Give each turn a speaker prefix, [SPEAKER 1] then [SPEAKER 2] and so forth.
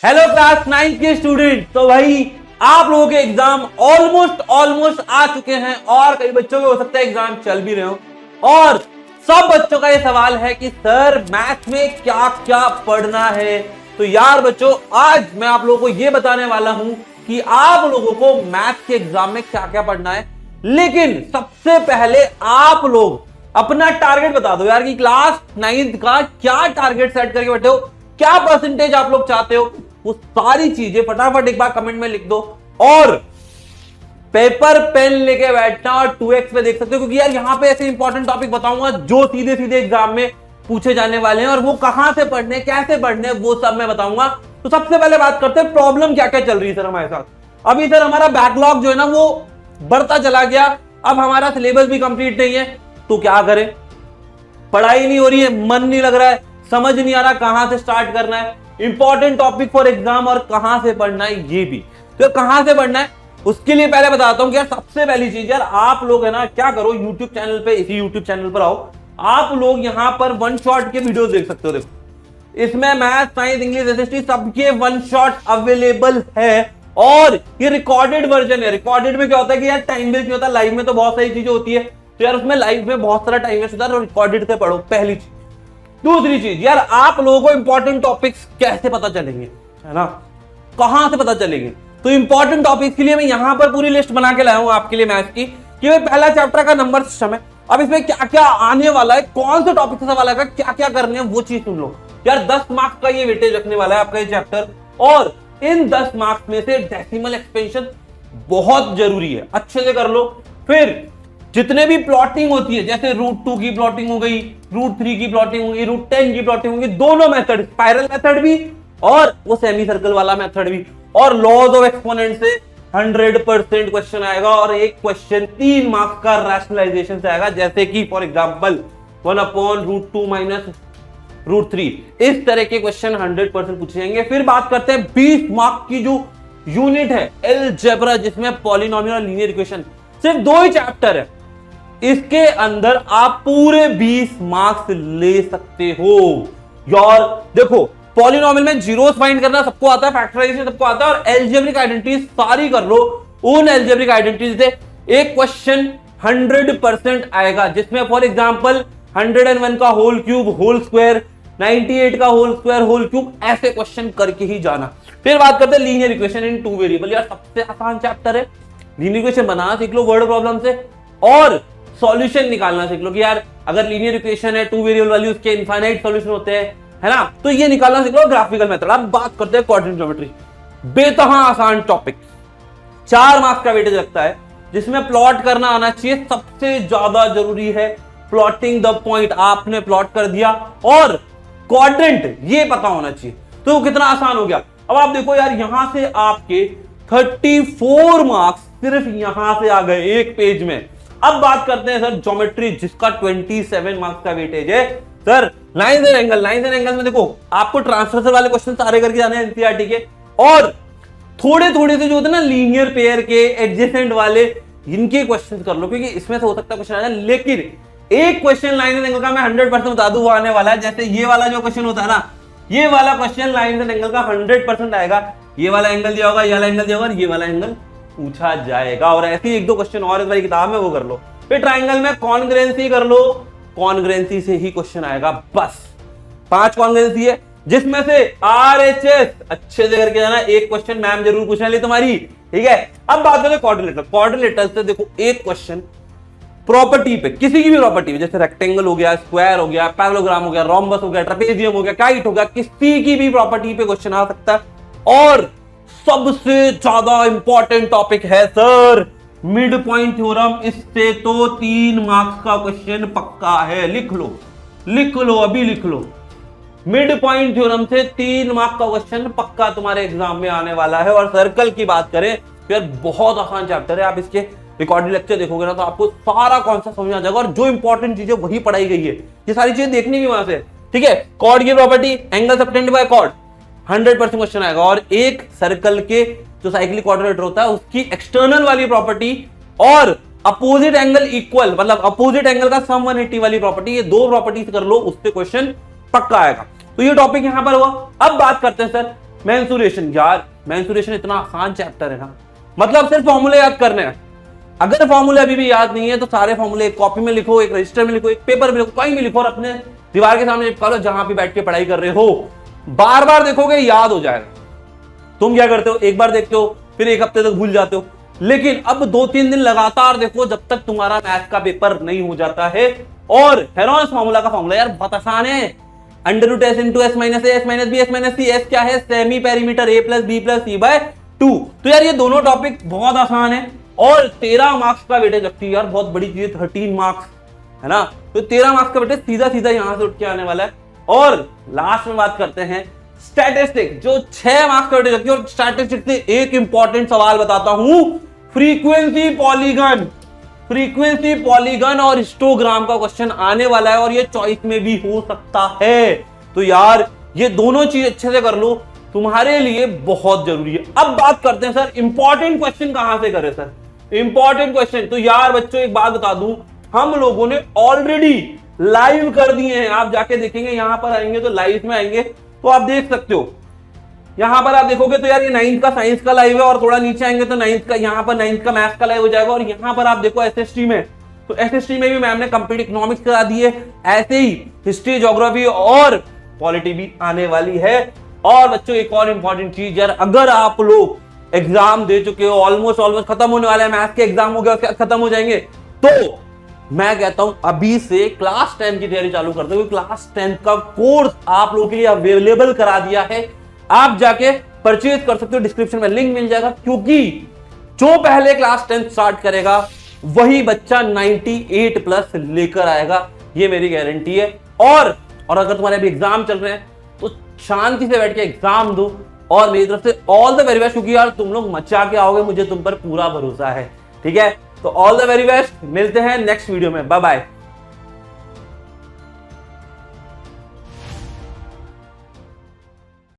[SPEAKER 1] Hello class 9 के student. तो भाई आप लोगों के एग्जाम ऑलमोस्ट आ चुके हैं और कई बच्चों के हो सकता है एग्जाम चल भी रहे हो। और सब बच्चों का ये सवाल है कि सर मैथ में क्या क्या पढ़ना है। तो यार बच्चों, आज मैं आप लोगों को ये बताने वाला हूं कि आप लोगों को मैथ के एग्जाम में क्या क्या पढ़ना है। लेकिन सबसे पहले आप लोग अपना टारगेट बता दो यार कि क्लास 9 का क्या टारगेट सेट करके बैठे हो, क्या परसेंटेज आप लोग चाहते हो। वो सारी चीजें फटाफट एक बार कमेंट में लिख दो और पेपर पेन लेके बैठना और 2x पे देख सकते हो, क्योंकि यार यहां पे ऐसे इंपॉर्टेंट टॉपिक बताऊंगा जो सीधे सीधे एग्जाम में पूछे जाने वाले हैं और वो कहां से पढ़ने, कैसे पढ़ने, वो सब मैं बताऊंगा। तो सबसे पहले बात करते हैं प्रॉब्लम क्या क्या चल रही है सर हमारे साथ। अभी सर हमारा बैकलॉग जो है ना वो बढ़ता चला गया, अब हमारा सिलेबस भी कंप्लीट नहीं है। तो क्या करें, पढ़ाई नहीं हो रही है, मन नहीं लग रहा है, समझ नहीं आ रहा कहां से स्टार्ट करना है, इंपॉर्टेंट टॉपिक फॉर एग्जाम और कहां से पढ़ना है ये भी। तो कहां से पढ़ना है उसके लिए पहले बताता हूं कि यार सबसे पहली चीज यार आप लोग है ना क्या करो, यूट्यूब चैनल पे, इसी यूट्यूब चैनल पर आओ, आप लोग यहां पर वन शॉट के वीडियोस देख सकते हो। देखो इसमें मैथ, साइंस, इंग्लिश, एसएसटी सबके वन शॉट अवेलेबल है और ये रिकॉर्डेड वर्जन है। रिकॉर्डेड में क्या होता है कि यार टाइम वेस्ट नहीं होता, लाइव में तो बहुत सारी चीजें होती है, तो यार उसमें लाइव में बहुत सारा टाइम वेस्ट होता है, रिकॉर्डेड से पढ़ो, पहली चीज। दूसरी चीज यार आप लोगों को इंपॉर्टेंट टॉपिक्स कैसे पता चलेंगे, है ना, कहां से पता चलेंगे। तो इंपॉर्टेंट टॉपिक्स के लिए मैं यहां पर पूरी लिस्ट बना के लाया हूं आपके लिए मैथ्स की, कि भाई पहला चैप्टर का नंबर सिस्टम है, अब इसमें क्या क्या आने वाला है, कौन से टॉपिक से सवाल आएगा, क्या क्या करने हैं, वो चीज सुन लो यार। 10 मार्क्स का ये वेटेज रखने वाला है आपका ये चैप्टर, और इन 10 मार्क्स में से डेसिमल एक्सपेंशन बहुत जरूरी है, अच्छे से कर लो। फिर जितने भी प्लॉटिंग होती है, जैसे √2 की प्लॉटिंग हो गई, √3 की प्लॉटिंग होगी, √10 की प्लॉटिंग होगी, दोनों मेथड, स्पाइरल मेथड भी और वो सेमी सर्कल वाला मेथड भी, और लॉज ऑफ एक्सपोनेंट से 100% क्वेश्चन आएगा और एक क्वेश्चन 3 मार्क्स का रैशनलाइजेशन से आएगा, जैसे कि फॉर एग्जांपल 1/√2 - √3। इस तरह के क्वेश्चन 100% पूछे जाएंगे। फिर बात करते हैं 20 मार्क्स की जो यूनिट है अलजेब्रा, जिसमें पॉलिनोमियल और लीनियर इक्वेशन, सिर्फ 2 ही चैप्टर है, इसके अंदर आप पूरे 20 मार्क्स ले सकते हो यार। देखो पॉलिनोमियल में जीरोस फाइंड करना सबको आता है, फैक्टराइजेशन सबको आता है, और अलजेब्रिक आइडेंटिटीज सारी कर लो। उन अलजेब्रिक आइडेंटिटीज से एक क्वेश्चन 100% आएगा, जिसमें फॉर एग्जांपल 101 का होल क्यूब, होल स्क्वायर, 98 का होल स्क्वायर, होल क्यूब, ऐसे क्वेश्चन करके ही जाना। फिर बात करते हैं लीनियर इक्वेशन इन 2 वेरिएबल। यार सबसे आसान चैप्टर है, लीनियर इक्वेशन बनाना सीख लो वर्ड प्रॉब्लम से, और सॉल्यूशन निकालना सीख लो कि यार अगर लीनियर इक्वेशन है 2 वेरिएबल वाली, उसके इनफाइनाइट सॉल्यूशन होते हैं, है ना, तो ये निकालना सीख लो ग्राफिकल मेथड। अब बात करते हैं कोऑर्डिनेट ज्योमेट्री, बेतहा आसान टॉपिक, 4 मार्क्स का वेटेज रखता है, जिसमें प्लॉट करना आना चाहिए, सबसे ज्यादा जरूरी है प्लॉटिंग द पॉइंट। आपने प्लॉट कर दिया और क्वाड्रेंट ये पता होना चाहिए, तो कितना आसान हो गया। अब आप देखो यार यहां से आपके 34 मार्क्स सिर्फ यहां से आ गए एक पेज में। अब बात करते हैं सर ज्योमेट्री, जिसका 27 मार्क्स का वेटेज है। Sir lines and angle, lines and angle में देखो आपको ट्रांसवर्सल वाले क्वेश्चन सारे करके जाने हैं एनसीईआरटी के, और थोड़े थोड़े से जो होते हैं ना लीनियर पेयर के, एडजेसेंट वाले, इनके क्वेश्चन कर लो, क्योंकि इसमें से हो सकता है क्वेश्चन आ जाए। लेकिन एक क्वेश्चन लाइन एंड एंगल का मैं 100% बता दूं वो आने वाला है, जैसे ये वाला जो क्वेश्चन होता है ना, ये वाला क्वेश्चन लाइन एंड एंगल का 100% आएगा। ये वाला एंगल दिया होगा, ये वाला एंगल दिया होगा, ये वाला एंगल पूछा जाएगा, और ऐसे ही 1-2 क्वेश्चन और इस वाली किताब में वो कर लो। फिर ट्राइंगल में कॉन्ग्रुएंसी कर लो, कॉन्ग्रुएंसी से ही क्वेश्चन आएगा, बस 5 कॉन्ग्रुएंसी है, जिसमें से RHS अच्छे से करके जाना, एक क्वेश्चन मैम जरूर पूछने वाली तुम्हारी, ठीक है। अब बात करें क्वाड्रिलेटरल। क्वाड्रिलेटरल से देखो एक क्वेश्चन प्रॉपर्टी पे, किसी की भी प्रॉपर्टी पे, जैसे रेक्टेंगल हो गया, स्क्वायर हो गया, पैरेललोग्राम हो गया, रोम्बस हो गया, ट्रेपेजियम हो गया, काइट हो गया, किसी की भी प्रॉपर्टी पे क्वेश्चन आ सकता है। और सबसे ज्यादा इंपॉर्टेंट टॉपिक है सर मिड पॉइंट थ्योरम, इससे तो 3 मार्क्स का क्वेश्चन पक्का है, लिख लो, लिख लो, अभी लिख लो। मिड पॉइंट थ्योरम से 3 मार्क्स का क्वेश्चन पक्का तुम्हारे एग्जाम में आने वाला है। और सर्कल की बात करें तो यार बहुत आसान चैप्टर है, आप इसके रिकॉर्डेड लेक्चर देखोगे ना तो आपको सारा कॉन्सेप्ट समझ आ जाएगा, और जो इंपॉर्टेंट चीजें वही पढ़ाई गई है, ये सारी चीजें देखनी भी वहां से, ठीक है। कॉर्ड की property, angle subtended by chord, 100% question आएगा। और एक सर्कल के जो साइक्लिक क्वाड्रिलेटरल होता है उसकी एक्सटर्नल वाली प्रॉपर्टी, और अपोजिट एंगल इक्वल, मतलब अपोजिट एंगल का सम 180 वाली प्रॉपर्टी, ये 2 प्रॉपर्टीज कर लो, उससे क्वेश्चन पक्का आएगा। तो ये टॉपिक यहां पर हुआ। अब बात करते हैं सर मेंसुरेशन, यार मेंसुरेशन इतना आसान चैप्टर है ना, मतलब सिर्फ फॉर्मूले याद करने हैं। अगर फॉर्मूले अभी भी याद नहीं है तो सारे फॉर्मूले एक कॉपी में लिखो, एक रजिस्टर में लिखो, एक पेपर में लिखो, कहीं भी लिखो और अपने दीवार के सामने चिपका लो, जहां भी बैठ के पढ़ाई कर रहे हो। बार बार देखोगे याद हो जाएगा। तुम क्या करते हो, एक बार देखते हो फिर एक हफ्ते तक भूल जाते हो, लेकिन अब 2-3 दिन लगातार देखो जब तक तुम्हारा मैथ का पेपर नहीं हो जाता है। और हेरोन्स फॉर्मूला का फॉर्मूला यार बहुत आसान है, under root S into S minus A S minus B S minus C. S क्या है, semi perimeter A plus B plus C by 2। तो यार ये दोनों टॉपिक बहुत आसान है और 13 मार्क्स का वेटेज लगती है यार, बहुत बड़ी चीज है, 13 मार्क्स है ना। तो 13 मार्क्स का वेटेज सीधा सीधा यहां से उठ के आने वाला है। और लास्ट में बात करते हैं स्टैटिस्टिक, जो 6 मार्क्स का वेटेज लगती है। और स्टैटिस्टिक से एक इंपॉर्टेंट सवाल बताता हूं, फ्रीक्वेंसी पॉलीगन, फ्रीक्वेंसी पॉलीगन और हिस्टोग्राम का क्वेश्चन आने वाला है और ये चॉइस में भी हो सकता है। तो यार ये दोनों चीज अच्छे से कर लो, तुम्हारे लिए बहुत जरूरी है। अब बात करते हैं सर इंपॉर्टेंट क्वेश्चन कहां से करें सर, इंपॉर्टेंट क्वेश्चन। तो यार बच्चों एक बात बता दूं, हम लोगों ने ऑलरेडी लाइव कर दिए हैं। आप जाके देखेंगे, यहां पर आएंगे तो लाइव में आएंगे तो आप देख सकते हो। यहां पर आप देखोगे तो यार ये 9th का साइंस का लाइव है और थोड़ा नीचे आएंगे तो 9th का, यहां पर 9th का मैथ्स का लाइव हो जाएगा। और यहां पर आप देखो एसएसटी में, तो एसएसटी में भी मैम ने कंप्लीट इकोनॉमिक्स करा दी है, ऐसे ही हिस्ट्री ज्योग्राफी और पॉलिटी भी आने वाली है। और बच्चों एक और इंपॉर्टेंट चीज यार, अगर आप लोग एग्जाम दे चुके हो, ऑलमोस्ट खत्म होने वाला है, मैथ्स के एग्जाम हो गया, उसके खत्म हो जाएंगे, तो मैं कहता हूं अभी से क्लास 10 की तैयारी चालू कर दो। क्लास 10 का कोर्स आप लोगों के लिए अवेलेबल करा दिया है, आप जाके परचेज कर सकते हो, डिस्क्रिप्शन में लिंक मिल जाएगा। क्योंकि जो पहले क्लास 10 स्टार्ट करेगा वही बच्चा 98 प्लस लेकर आएगा, ये मेरी गारंटी है। और अगर तुम्हारे अभी एग्जाम चल रहे हैं तो शांति से बैठ के एग्जाम दो। और मेरी तरफ से ऑल द वेरी बेस्ट, क्योंकि यार तुम लोग मचा के आओगे, मुझे तुम पर पूरा भरोसा है। ठीक है, तो ऑल द वेरी बेस्ट, मिलते हैं नेक्स्ट वीडियो में, बाय बाय।